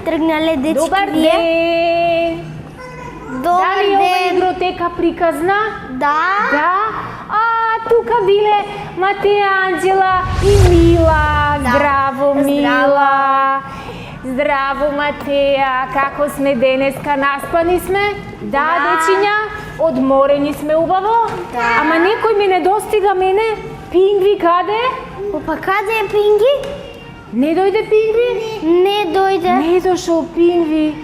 Тръгнали, дечки. Добър ден! Дали е ова игротека приказна? Да. Да? Тука биле Матея, Анджела и Мила. Да. Здраво, Мила! Здраво, Матея! Како сме денеска? Наспани сме? Да, дечиња? Одморени сме убаво? Да. Ама некој ме не достига мене. Пингви каде? Опа, каде е Пинги? Не дојде Пингви? Не дојде. Не дошол Пингви.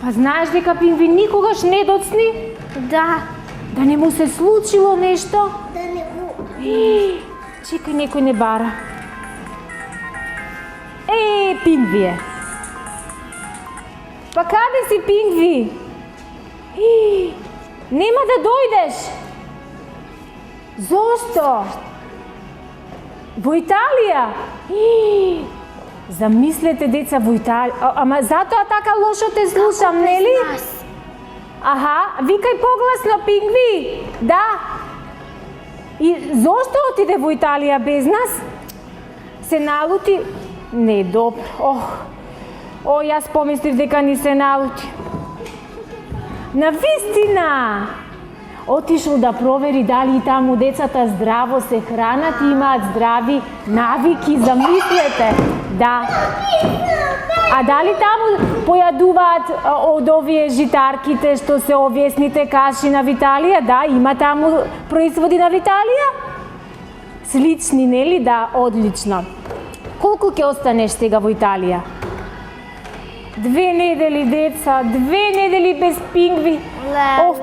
Па знаеш дека Пингви никогаш не доцни? Да. Да не му се случило нешто? Да не го... Чекај, некој не бара. Пингви е. Па каде си, Пингви? Нема да дојдеш. Зошто? Во Италија? Замислете, деца, во Италија. Ама затоа така лошо те слушам, нели? Аха, викај погласно, Пингви. Да. И зошто отиде во Италија без нас? Се налути? Не, добро. Јас помислив дека ни се налути. Навистина! Отишол да провери дали и таму децата здраво се хранат и имаат здрави навики, замислете. Да. А дали таму појадуваат од овие житарките што се овесните каши на Виталија? Да, има таму производи на Виталија? Слични, нели? Да, одлично. Колку ќе останеш сега во Италија? 2 недели, деца, 2 недели без Пингви.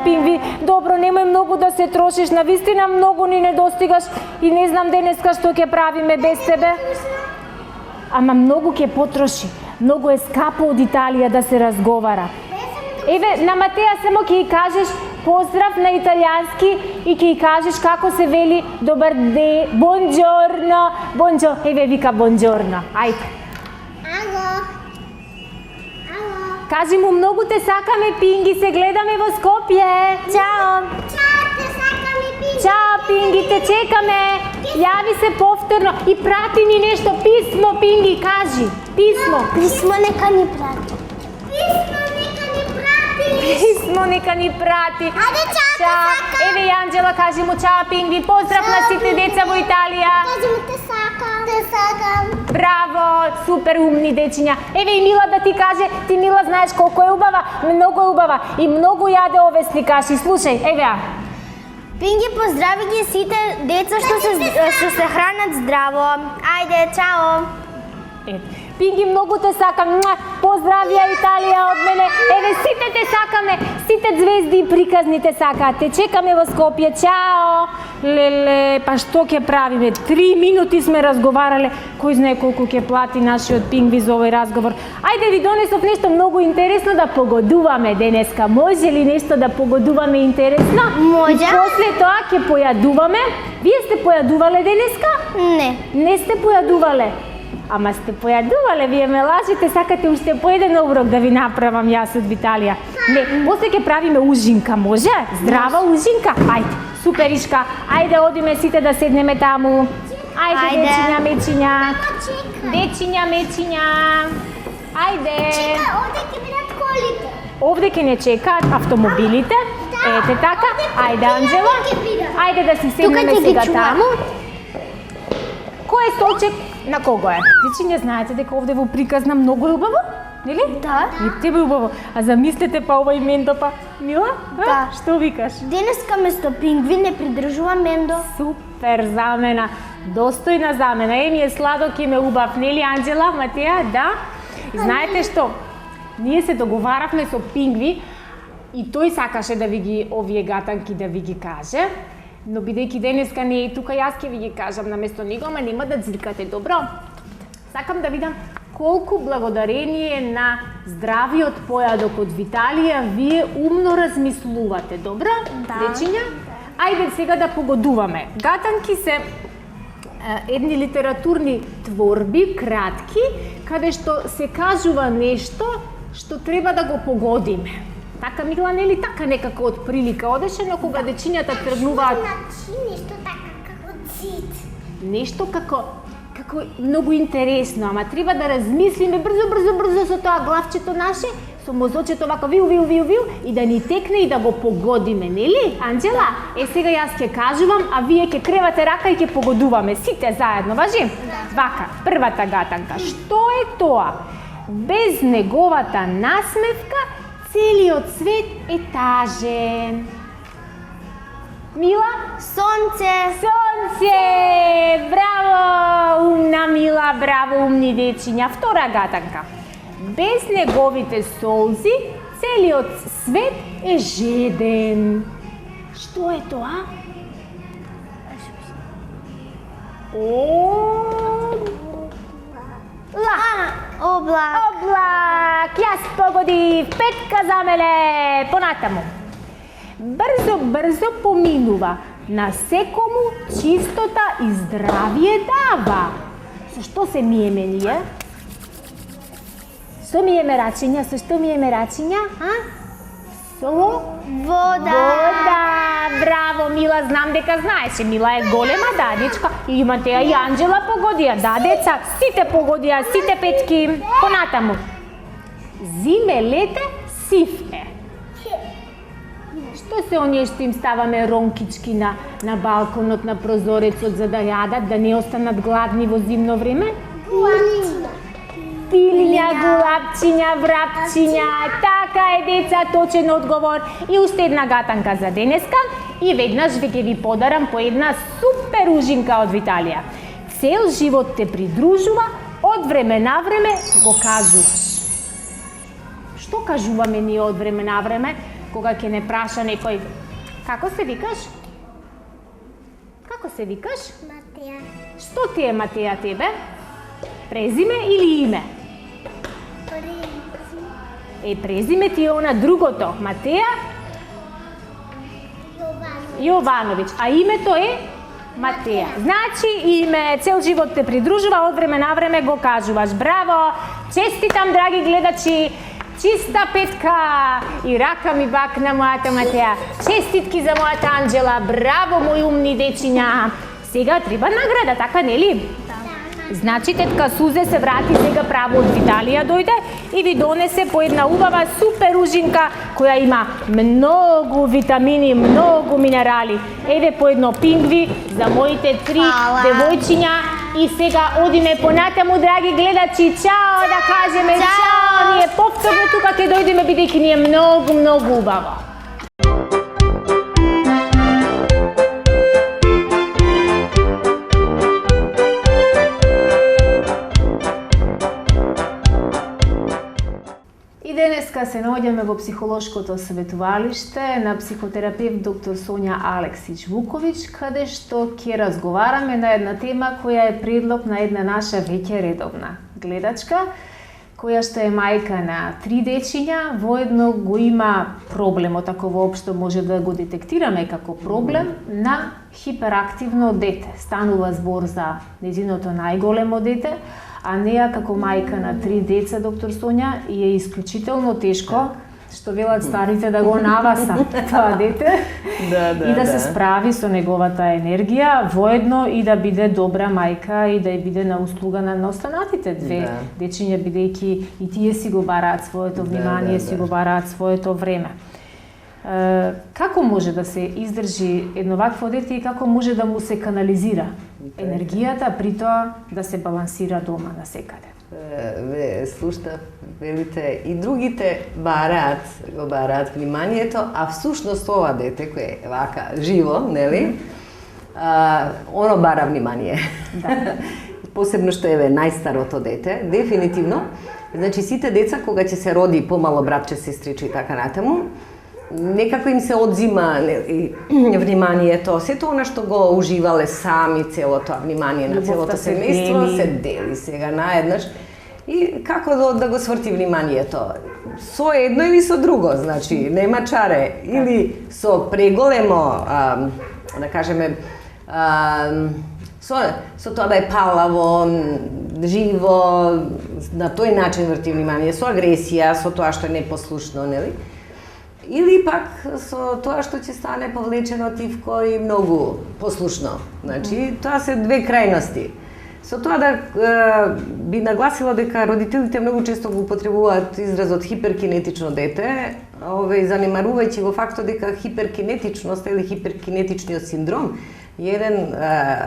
Пингви, добро, немој многу да се трошиш, навистина многу ни не достигаш и не знам денеска што ќе правиме без тебе. Ама многу ќе потроши, многу е скапо од Италија да се разговара. Еве, на Матеја само ќе ја кажеш поздрав на италијански и ќе ја кажеш како се вели добар ден, бонџорно, бонџорно, еве вика бонџорно, ајде. Кажи му, многу те сакаме, Пинги, се гледаме во Скопје. Чао! Чао, те сакаме, Пинги! Чао, Пинги, те чекаме! Јави се повторно и прати ни нешто, писмо, Пинги, кажи! Писмо! Писмо нека ни прати. Писмо нека ни прати! Ајде, чао, те сакам! Еве и Анджела, кажи му чао, Пингви, поздрав на сите деца во Италија! Кажи му, те сакам! Те сакам! Браво, супер умни дечиња. Еве и Мила да ти каже, ти Мила знаеш колку е убава, многу е убава и многу јаде овесни каши. Слушај, еве ја. Пинги, поздрави ги сите деца што се хранат здраво. Ајде, чао! Пинги, многу те сакам. Поздравија Италија од мене. Еве сите те сакаме. Сите звезди и приказни те сакаат. Те чекаме во Скопје. Чао. Леле, па што ќе правиме? 3 минути сме разговарале. Кој знае колку ќе плати нашиот Пингви за овој разговор. Ајде ви донесов нешто многу интересно да погодуваме денеска. Може ли нешто да погодуваме интересно? Може. И после тоа ќе појадуваме. Вие сте појадувале денеска? Не. Не сте појадувале. Ама сте појадувале, вие ме лажите, сакате уште по еден оброк да ви направам јас од Виталија. Не, после ќе правиме ужинка, може? Здрава ужинка? Ајде, суперишка. Ајде, одиме сите да седнеме таму. Ајде, дечиња, мечиња. Дечиња, мечиња. Ајде. Чека, овде ќе бидат колите. Овде ќе не чекаат автомобилите. Ете така. Ајде, Анджела. Ајде да си седнеме сега таму. Кој е столчек? На кого е? Дечиња, знаете дека овде во приказна многу е убаво? нели? Да. И тебе убаво. А замислете па ова имендо па, Мила? А? Да. Што викаш? Денеска место пингвин не придржува мендо. Супер замена, достојна замена. Ми е сладок и ме убав, нели Анџела, Матеја, да? И знаете што? Ние се договаравме со Пингви и тој сакаше да ви ги овие гатанки да ви ги каже, но бидејќи денеска не е тука, јас ќе ви ги кажам наместо него, ама нема да ѕиркате, добро? Сакам да видам колку благодарение на здравиот појадок од Виталија вие умно размислувате, добро? Да. Дечиња? Ајде сега да погодуваме. Гатанки се едни литературни творби, кратки, каде што се кажува нешто што треба да го погодиме. Така, Мила, нели така некако од прилика одеше, но кога дечињата тргнуваат Нешто така како цит. нешто како многу интересно, ама треба да размислиме брзо со тоа главчето наше, со мозочето вака виу и да ни текне и да го погодиме, нели? Анџела, сега јас ќе кажувам, а вие ќе кревате рака и ќе погодуваме сите заедно, важи? Да. Вака, првата гатанка. Што е тоа? Без неговата насмевка целиот свет е тажен. Мила? Сонце. Сонце! Браво, умна Мила, браво, умни дечиња. Втора гатанка. Без неговите солзи, целиот свет е жеден. Што е тоа? Облак! Јас погодив, петка за мене. Понатаму. Брзо поминува. На секому чистота и здравие дава. Со што се миеме ние? Со миеме рачиња, со што миеме рачиња? А? Со Вода. Браво, Мила, знам дека знаеше. Мила е голема дадичка и Матеја и Анџела погодија. Да, деца, сите погодија, сите петки. Понатаму. Зиме, лете, сив е. Што се оние што им ставаме ронкички на балконот, на прозорецот за да јадат, да не останат гладни во зимно време? Пилиња, гулапчиња, врапчиња. Така е, деца, точен одговор. И уште една гатанка за денеска. И веднаш ќе ви подарам по една супер ужинка од Виталија. Цел живот те придружува, од време на време го кажуваш. Што кажуваме ние од време на време, кога ќе не праша некој? Како се викаш? Како се викаш? Матеја. Што ти е, Матеја, тебе? Презиме или име? Презиме ти е она другото. Матеја? Јовановиќ. А името е? Матеја. Значи име, цел живот те придружува, од време на време го кажуваш. Браво! Честитам, драги гледачи! Чиста петка и рака ми бакна мојата Матеја. Честитки за мојата Анџела. Браво, мои умни дечиња. Сега треба награда, така нели? Значи, тетка Сузе се врати сега право од Виталија дојде и ви донесе по една убава супер ужинка која има многу витамини, многу минерали. Еве по едно пингви за моите 3 девојчиња и сега одиме понатаму, драги гледачи. Чао да кажеме, чао. Ние повторно тука ќе дојдеме бидејќи ни е многу убаво. Денеска се наоѓаме во психолошкото советувалиште на психотерапевт доктор Сонја Алексич Вуковиќ, каде што ќе разговараме на една тема која е предлог на една наша веќе редовна гледачка, која што е мајка на 3 дечиња, воедно го има проблемот, ако воопшто може да го детектираме како проблем, на хиперактивно дете. Станува збор за нејзиното најголемо дете, а неа како мајка на 3 деца, доктор Сонја, и е исклучително тешко, што велат старите, да го наваса тоа дете и да се справи со неговата енергија, воедно и да биде добра мајка и да биде на услуга на останатите 2 дечиња, бидејќи и тие си го бараат своето внимание, си го бараат своето време. Како може да се издржи едно вакво дете и како може да му се канализира енергијата, при тоа да се балансира дома на секаде? слуштав, велите, и другите го бараат вниманието, а всушност ова дете кое е вака живо, нели? Оно бара внимание. Да. Посебно што е најстарото дете, дефинитивно. Значи сите деца кога ќе се роди помало братче, сестриче и така натаму, некако им се одзима вниманието, сето она што го уживале сами, целото внимание на целото семејство се дели сега наеднаш. И како да го сврти вниманието? Со едно или со друго, значи нема чаре, или со преголемо, да кажеме, со тоа да е палаво, живо, на тој начин врти внимание, со агресија, со тоа што е непослушно, нели? Или пак со тоа што ќе стане повлечено тивко и многу послушно. Значи, тоа се две крајности. Со тоа да би нагласила дека родителите многу често го употребуваат изразот хиперкинетично дете, занемарувајќи го фактот дека хиперкинетичност или хиперкинетичниот синдром е еден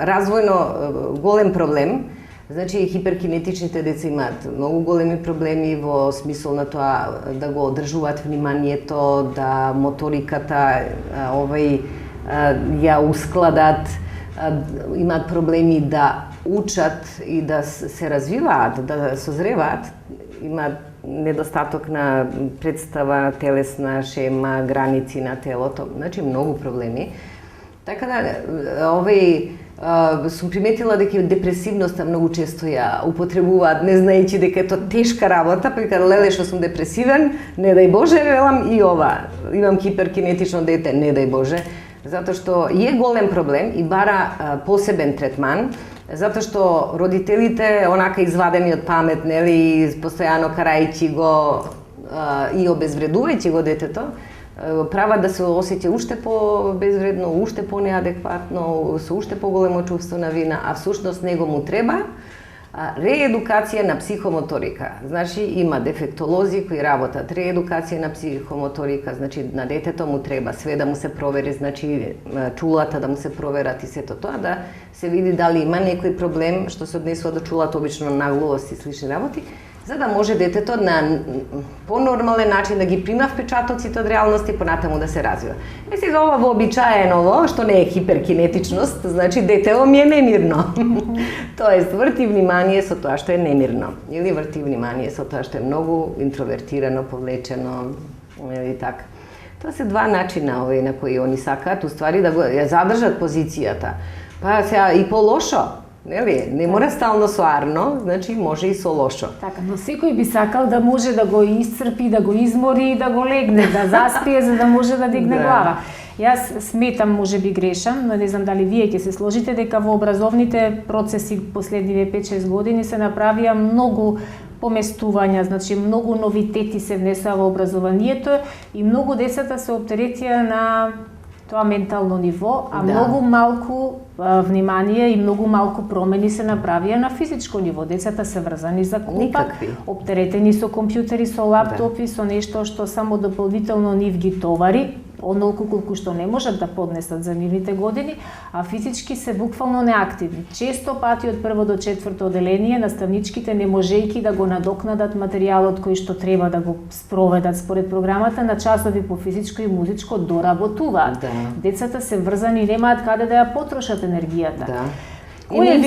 развојно голем проблем. Значи, хиперкинетичните деца имаат многу големи проблеми во смисол на тоа да го одржуваат вниманието, да моториката ја ускладат, имаат проблеми да учат и да се развиваат, да созреваат, имаат недостаток на представа, телесна шема, граници на телото, значи многу проблеми. Така да, сум приметила дека депресивноста многу често ја употребуваат, не знаејќи дека е тоа тешка работа, па леле што сум депресивен, не дај Боже, велам и ова, имам хиперкинетично дете, не дај Боже, затоа што е голем проблем и бара посебен третман, затоа што родителите, онака извадени од памет, нели, постојано карајќи го и обезвредувајќи го детето, прават да се осеќа уште по-безвредно, уште по-неадекватно, со уште поголемо чувство на вина, а всушност него му треба реедукација на психомоторика. Значи, има дефектолози кои работат реедукација на психомоторика, значи на детето му треба све да му се провери, значи чулата да му се проверат и сето тоа, да се види дали има некој проблем што се однесува до чулата, обично нагловост и слични работи, за да може детето на по-нормален начин да ги прима впечатоците од реалност и понатаму да се развива. Е сега ова вообичаеново, што не е хиперкинетичност, значи детево ми е немирно. Тоест, врти внимание со тоа што е немирно. Или врти внимание со тоа што е многу интровертирано, повлечено, или така. Тоа се два начина на кои они сакаат, уствари да го ја задржат позицијата. Па сега и по-лошо. Нели, не мора стално со арно, значи може и со лошо. Така, но секој би сакал да може да го исцрпи, да го измори и да го легне, да заспие за да може да дигне глава. Јас сметам, може би грешам, но не знам дали вие ќе се сложите дека во образовните процеси последниве 5-6 години се направија многу поместувања, значи многу новитети се внесува во образованието и многу децата се оптеретија на тоа ментално ниво, а многу малку внимание и многу малку промени се направија на физичко ниво. Децата се врзани за купа, оптеретени со компјутери, со лаптопи, со нешто што само дополнително нив ги товари, онолку колку што не можат да поднесат за нивните години, а физички се буквално неактивни. Често пати од прво до четврто оделение наставничките не можејќи да го надокнадат материјалот кој што треба да го спроведат според програмата на часови по физичко и музичко доработуваат. Да. Децата се врзани и немаат каде да ја потрошат енергијата. Да. Кој е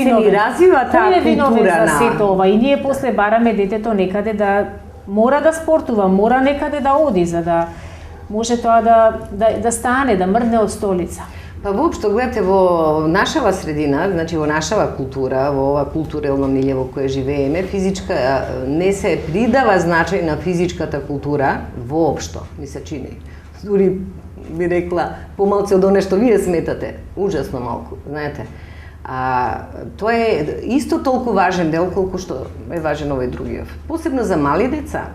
виновен за сето ова? И ние после бараме детето некаде да мора да спортува, мора некаде да оди за да може тоа да стане, да мрдне од столица. Па воопшто, гледате, во нашава средина, значи во нашава култура, во ова културелно милје во кое живееме, физичка не се придава значај на физичката култура воопшто, ми се чини. Дури би рекла помалку од оне што вие сметате, ужасно малку, знаете. Тоа е исто толку важен дел колку што е важен овој другиот. Посебно за мали деца.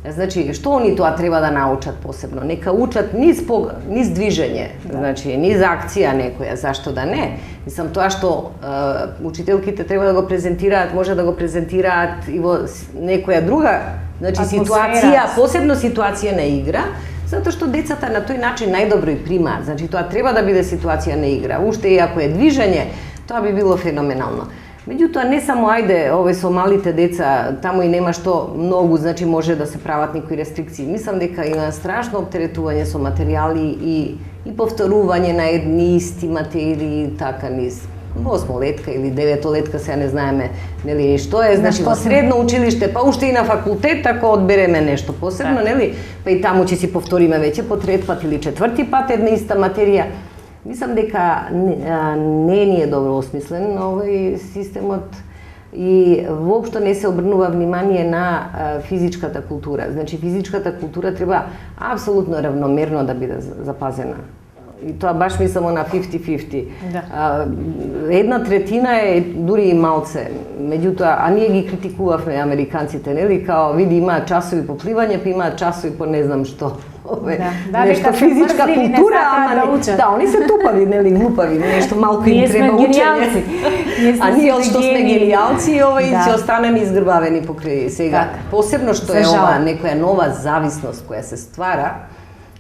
Значи, што они тоа треба да научат посебно? Нека учат низ движење, значи, низ акција некоја, зашто да не? Мислам, тоа што учителките треба да го презентираат, може да го презентираат и во некоја друга, значи, ситуација, посебно ситуација на игра, затоа што децата на тој начин најдобро и примаат. Значи, тоа треба да биде ситуација на игра. Уште и ако е движење, тоа би било феноменално. Меѓутоа, не само ајде, со малите деца, таму и нема што многу, значи може да се прават некои рестрикции. Мислам дека има страшно оптеретување со материјали и повторување на едни исти материи, така низ 8-летка или 9-летка, сега не знаеме нели што е, значи во средно училиште, па уште и на факултет, ако одбереме нешто посебно, нели, па и таму ќе си повториме веќе по трет пат или четврти пат една иста материја. Мислам дека не ни е добро осмислен овој системот и воопшто не се обрнува внимание на физичката култура. Значи физичката култура треба апсолутно равномерно да биде запазена. И тоа баш мислам на 50-50. Да. Една третина е дури и малце. Меѓутоа, а ние ги критикувавме американците, нели, као види имаат часови по пливање, па имаат часови по не знам што. Нешто физичка култура, ама да, они се тупави, нели, глупави, нешто малку им треба учење. А ние од што сме генијалци, ќе останеме изгрбавени покрај сега. Посебно што е ова некоја нова зависност која се ствара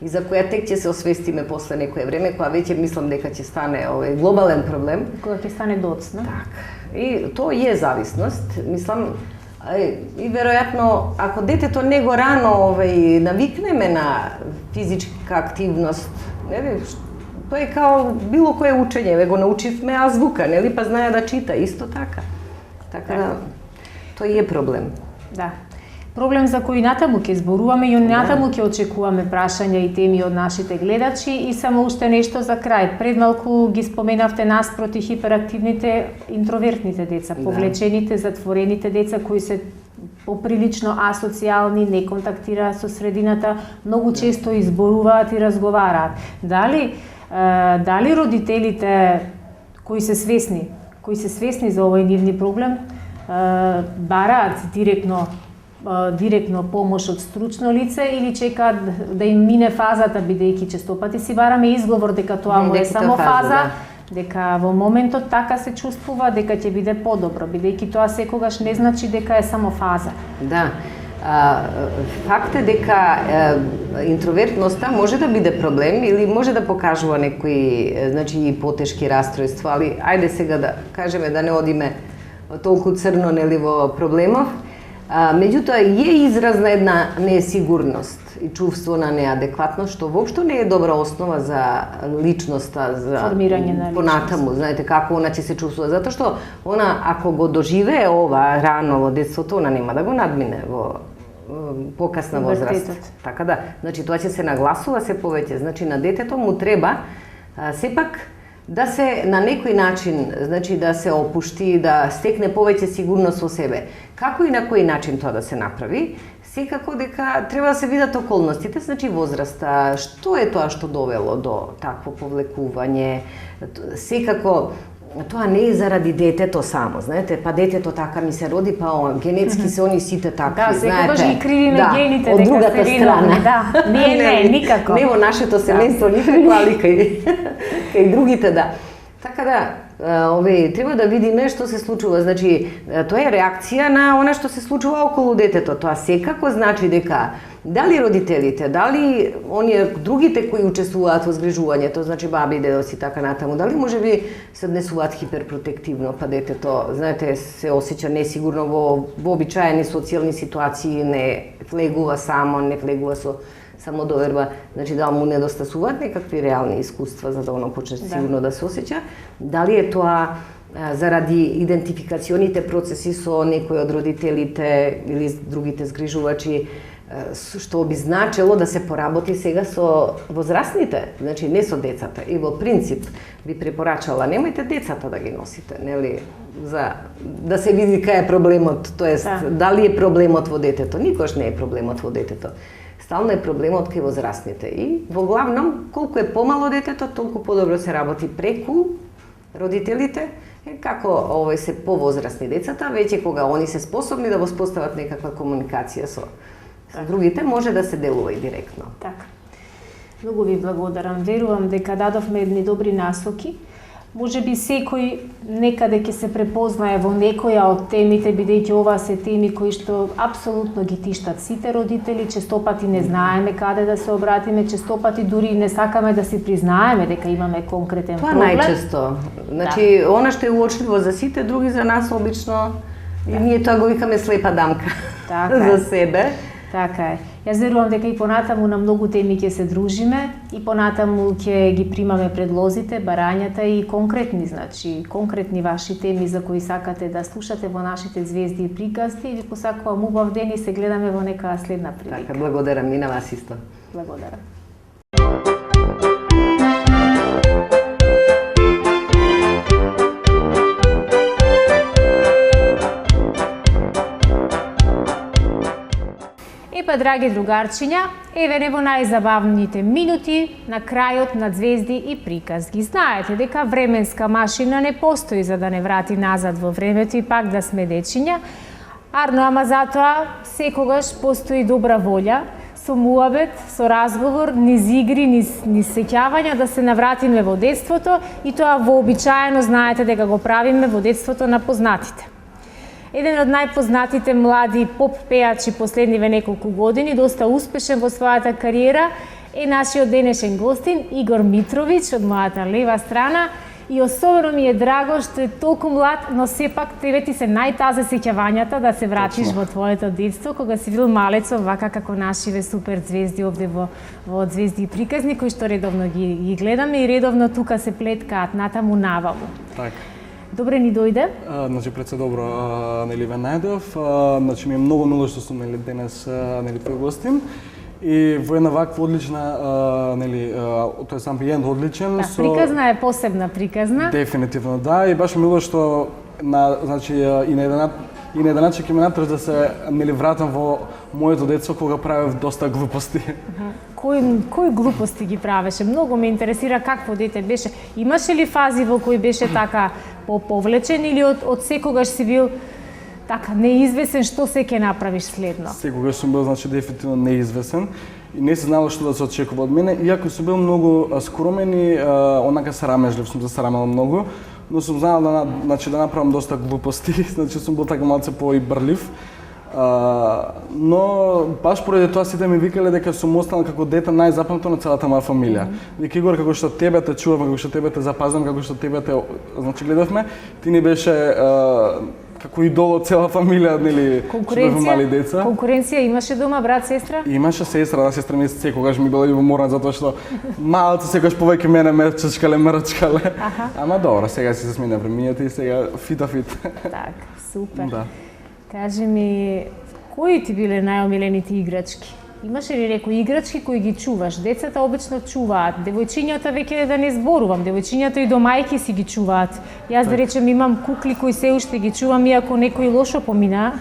и за која тек ќе се освестиме после некое време, која веќе мислам дека ќе стане глобален проблем. Која ќе стане доцна. Так. И тоа е зависност, мислам, и веројатно, ако детето него рано навикнеме на физичка активност, нели, тоа е као било кое учење, го научивме азвука, нели, па знае да чита, исто така. Така да, тоа е проблем. Да. Проблем за кој натаму ќе зборуваме и натаму ќе очекуваме прашања и теми од нашите гледачи и само уште нешто за крај. Пред малку ги споменавте наспроти хиперактивните интровертните деца, повлечените, затворените деца кои се поприлично асоцијални, не контактираат со средината, многу често изборуваат и разговараат. Дали родителите кои се свесни за овој нивни проблем, бараат директно помош од стручно лице или чекаат да им мине фазата, бидејќи честопати си бараме изговор дека тоа му е само фаза, дека во моментот така се чувствува, дека ќе биде подобро, бидејќи тоа секогаш не значи дека е само фаза. Да. Факт е дека интровертноста може да биде проблем или може да покажува некои, значи, и потешки растројства, али ајде сега да кажеме да не одиме толку црно, нели, во проблемов. Меѓутоа, е израз на една несигурност и чувство на неадекватност, што воопшто не е добра основа за личноста, за формирање на понатаму, знаете како она ќе се чувствува, затоа што она ако го доживее ова рано во детството, она нема да го надмине во покасна возраст. Така да, значи тоа ќе се нагласува се повеќе, значи на детето му треба сепак да се на некој начин, значи да се опушти, да стекне повеќе сигурност во себе. Како и на кој начин тоа да се направи? Секако дека треба да се видат околностите, значи возраста, што е тоа што довело до такво повлекување. Секако тоа не е заради детето само, знаете, па детето така ми се роди, па генетски се они сите такви, да, знаете. Да, секогаш ги кривиме гените, од другата страна. Да, не, никако. Не во нашето семејство, никако, али кај другите, да. Така да, треба да видиме што се случува, значи, тоа е реакција на она што се случува околу детето. Тоа секако значи дека дали родителите, дали оние другите кои учествуваат во згрижувањето, значи баби, дедоци, така натаму, дали можеби се однесуваат хиперпротективно, па детето, знаете, се осеќа несигурно во вообичаени социјални ситуации, не влегува само, не влегува со самодоверба, значи да му недостасуваат некакви реални искуства за да оно почне сигурно да се осеќа. Дали е тоа заради идентификационите процеси со некој од родителите или другите згрижувачи, што би значело да се поработи сега со возрастните, значи не со децата. И во принцип би препорачала, немојте децата да ги носите, нели, за да се види кај е проблемот, тоест дали е проблемот во детето. Никош не е проблемот во детето. Стално е проблемот кај возрастните. И во главном, колку е помало детето, толку подобро се работи преку родителите, како се повозрастни децата, веќе кога они се способни да воспостават некаква комуникација со другите, може да се делува и директно. Така. Многу ви благодарам. Верувам дека дадовме едни добри насоки. Може би секој некаде ќе се препознае во некоја од темите, бидејќи ова се теми кои што апсолутно ги тиштат сите родители, честопати не знаеме каде да се обратиме, честопати дури не сакаме да си признаеме дека имаме конкретен Тоа проблем. најчесто. Значи, она што е уочливо за сите, други за нас обично, и ние тоа го викаме слепа дамка Така е. за себе. Така е. Јас верувам дека и понатаму на многу теми ќе се дружиме и понатаму ќе ги примаме предлозите, барањата и конкретни, значи, конкретни ваши теми за кои сакате да слушате во нашите звезди и приказни и ви посакувам убав ден и се гледаме во нека следна прилика. Така, благодарам и на вас исто. Благодарам. Епа, драги другарчиња, еве не во најзабавните минути на крајот на звезди и приказги. Знаете дека временска машина не постои за да не врати назад во времето и пак да сме дечиња. Арно, ама затоа секогаш постои добра волја, со муабет, со разговор, низ игри, низ сеќавања да се навратиме во детството и тоа вообичаено знаете дека го правиме во детството на познатите. Еден од најпознатите млади поп пеачи последниве неколку години, доста успешен во својата кариера, е нашиот денешен гостин Игор Митровиќ од мојата лева страна. И особено ми е драго што е толку млад, но сепак тебе ти се најтазе сеќавањата да се вратиш во твоето детство, кога си бил малецо, вака како нашиве супер звезди овде во Звезди и приказни, кои што редовно ги гледаме и редовно тука се плеткаат натаму наваму. Така. Добре ни дојде. Значи пред се добро нели ве најдов. Значи ми е многу мило што сум нели денес нели твој гостин. И во една ваква одлична нели тој амбиент одличен Да, приказна е посебна приказна. Дефинитивно да, и баш мило што значи и на еден начин ќе ме натраш да се нели вратам во моето детство кога правев доста глупости. Кои глупости ги правеше? Многу ме интересира какво дете беше. Имаше ли фази во кои беше така повлечен или од секогаш си бил така неизвесен што се ќе направиш следно? Секогаш сум бил значи дефинитивно неизвесен и не се знало што да се очекува од мене, иако сум бил многу скромен и онака сарамежлив, сум се сарамел многу, но сум знал да направам доста глупости, значи сум бил така малце поибрлив. Но баш поради тоа сите ми викале дека сум останал како дете најзапамтено на целата моја фамилија. Дека Игор, како што тебе те чувам, како што тебе те запазвам, како што тебе те значи гледавме, ти ни беше како идол од цела фамилија, нели, што бевме мали деца. Конкуренција имаше дома брат, сестра? Имаше сестра, да, сестра ми секогаш ми била љубоморна затоа што малце секогаш повеќе мене ме мрчкале. Ама добро, сега си се смена времињата и сега фит. Така, супер. Да. Кажи ми, кои ти биле најомилените играчки? Имаше ли некои играчки кои ги чуваш? Децата обично чуваат, девојчињата веќе да не зборувам, девојчињата и до мајки си ги чуваат. Јас да речем имам кукли кои се уште ги чувам, иако некој лошо помина,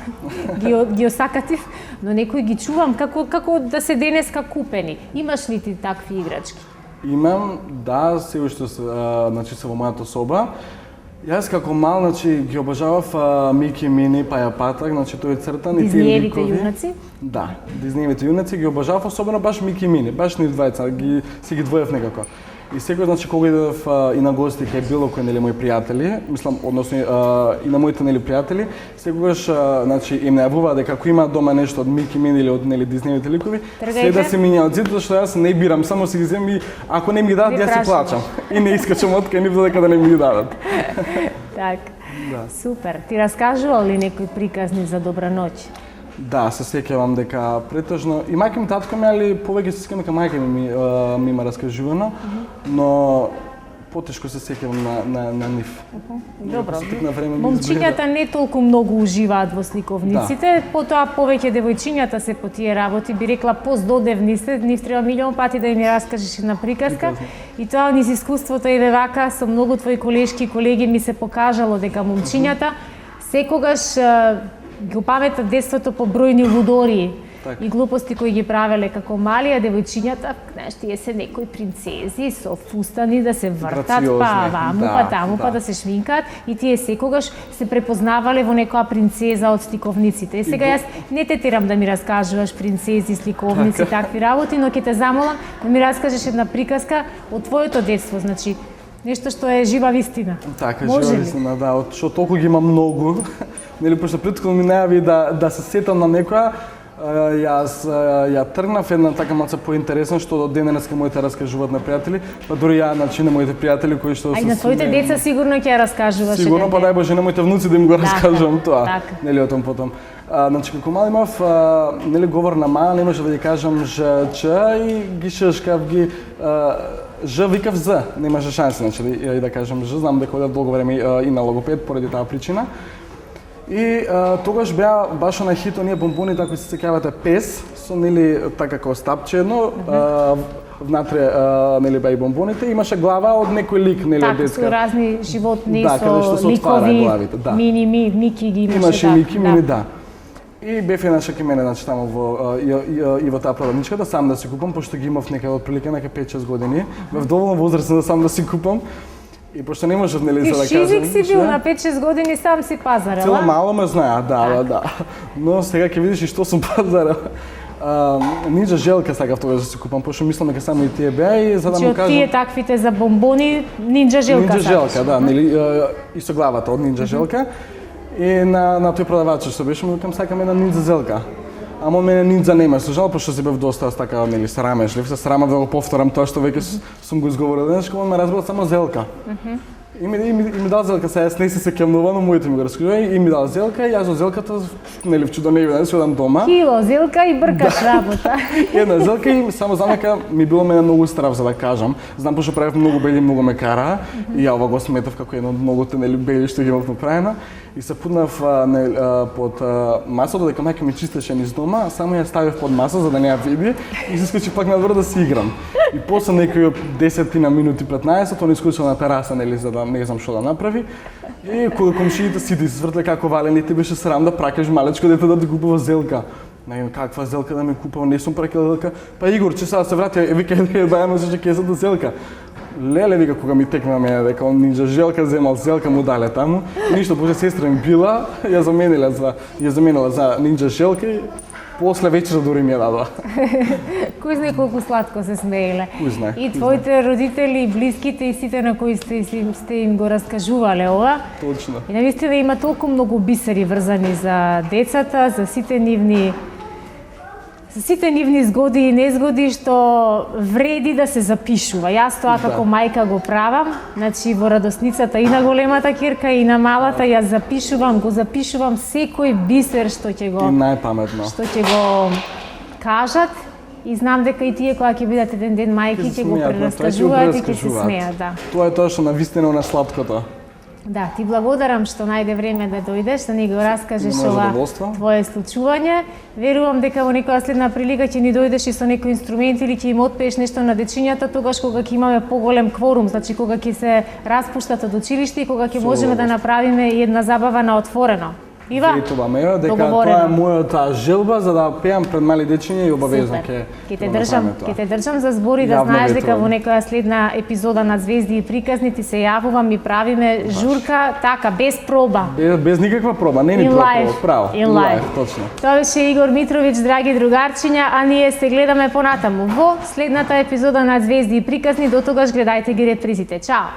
ги осакатив, но некои ги чувам како да се денеска купени. Имаш ли ти такви играчки? Имам, да, се уште значи се во мојата соба. Јас како мал, значи, ги обожавав Мики, Мини, Паја Патак, значи тој цртан и тие Диснеевите ликови. јунаци? Да, Диснеевите јунаци ги обожавав, особено баш Мики и Мини, баш нив двајца, си ги двоев некако. И секој, значи, кога идев и на гости кај било кој, нели, мои пријатели, мислам, односно и на моите, нели, пријатели, секогаш, значи, им најавува дека ако има дома нешто од Мики, Мини или од, нели, Диснеевите ликови, се да се минја од зидот, што јас не бирам, само си ги земам и ако не ми ги дадат, јас си плачам. И не искачам од кај нив додека да не ми ги дадат. Так, Да. супер. Ти раскажувал ли некои приказни за добра ноќ? Да, се сеќавам дека претежно и мајка ми, татко ми, али повеќе се сеќавам дека мајка ми има раскажувано, но потешко се сеќавам на нив. Добро. Време Момчињата не толку многу уживаат во сликовниците, потоа повеќе девојчињата се по тие работи, би рекла поздодевни се, нив треба милион пати да им раскажеш една приказка. И тоа низ искуството еве вака со многу твои колешки и колеги ми се покажало дека момчињата секогаш го паметат детството по бројни лудори и глупости кои ги правеле како мали, а девојчињата, знаеш, тие се некои принцези со фустани да се вртат, па ваму, па таму, па да се шминкаат и тие секогаш се препознавале во некоја принцеза од сликовниците. И сега јас не те терам да ми раскажуваш принцези, сликовници, такви работи, но ќе те замолам да ми раскажеш една приказка од твоето детство, значи Нешто што е жива вистина. Така, Може жива ли? вистина, да, што толку ги има многу. Нели, пошто претходно ми најави да се сетам на некоја, јас ја тргнав една така малце поинтересна, што до ден денеска моите раскажуваат на пријатели, па дури ја значи на моите пријатели кои што А и на твоите деца сигурно ќе ја раскажуваш. Сигурно, па дај Боже на моите внуци да им го Така, раскажувам тоа. така. Нели о том потом. Значи како мал имав нели говор на ма, не може да ја кажам ж ч и ги шшкав ги ж викав з, немаше шанси значи да кажам ж, знам дека одев долго време и на логопед поради таа причина. И тогаш беа баш на хит оние бомбоните кои се сеќавате пес, со нели така како стапче едно, внатре нели беа и бомбоните, имаше глава од некој лик нели од Така, детска. со разни животни, Да, каде што со се отвара ликови, главите, да. Мики ги имаше. Имаше да, Мики, мини, да. И бев еднаш кај мене, значи таму и во таа продавничката сам да си купам, пошто ги имав некаде отприлика нека 5-6 години. Бев доволно возрастен да сам да си купам. И пошто не можев нели Ти за да кажам. шизик си бил на 5-6 години сам си пазарел, Цело а? мало ме знаеа, да. Но сега ќе видиш и што сум пазарел. Нинџа желка сакав тогаш да си купам, пошто мислам дека само и тие беа и за да Значи му од кажам. тие таквите за бомбони, нинџа желка Нинџа сакаш. желка, да, нели и со главата од нинџа желка. И на тој продавач што беше му викам сакам една нинџа желка. Ама од мене нинџа нема, со жал, пошто си бев доста така нели срамежлив, се срамам да го повторам тоа што веќе сум го изговорил денес, кога ме разбрал само зелка. И ми дал зелка, сега јас не се сеќавам, но моите ми го раскажува и ми дал зелка и јас од зелката нели в чудо не видам, си одам дома. Кило зелка и бркаш работа. Една зелка и само знам дека ми било мене многу страв за да кажам. Знам пошто правев многу бели, многу ме кара и ја ова го сметав како едно од многуте нели бели што ги имав направено. И се пуднав под масото дека мајка ми чистеше низ дома, само ја ставив под маса за да не ја види и се скочи пак надвор да си играм. И после некои 10 минути 15 он искочил на тераса нели за да не знам што да направи. И кога комшиите сите извртле како валени, ти беше срам да пракаш малечко дете да ти купува зелка. Не, каква зелка да ми купува, не сум пракал зелка. Па Игор, че сега се врати, вика да ја можеш кесата да зелка. Леле, вика, кога ми текна мене, дека он нинџа желка земал, зелка му дале таму. И ништо, после сестра ми била, ја заменила за нинџа желка и после вечера дури ми ја дадоа. Кој знае колку сладко се смееле. Кој знае, И кој твоите родители, блиските и сите на кои сте им го раскажувале ова. Точно. И навистина има толку многу бисери врзани за децата, за сите нивни згоди и незгоди што вреди да се запишува. Јас тоа како мајка го правам, значи во радосницата и на големата кирка и на малата ја го запишувам секој бисер што ќе го И најпаметно. кажат и знам дека и тие кога ќе бидат еден ден мајки ќе го прераскажуваат и ќе се смеат, да. Тоа е тоа што навистина на сладкото. Да, ти благодарам што најде време да дојдеш, да ни го раскажеш Моje ова задоволство. твое случување. Верувам дека во некоја следна прилика ќе ни дојдеш и со некој инструмент или ќе им отпееш нешто на дечињата тогаш кога ќе имаме поголем кворум, значи кога ќе се распуштат од училиште и кога ќе можеме да направиме и една забава на отворено. Ива, Ветува ме, дека договорено. тоа е мојата желба за да пеам пред мали дечиња и обавезно ќе Ќе те држам за збори да Јавно знаеш дека ветувам. во некоја следна епизода на Звезди и приказни ти се јавувам и правиме журка така без проба. Без никаква проба, не ни In пробува, life. право. In life. Точно. Тоа беше Игор Митровиќ, драги другарчиња, а ние се гледаме понатаму во следната епизода на Звезди и приказни. До тогаш гледајте ги репризите. Чао!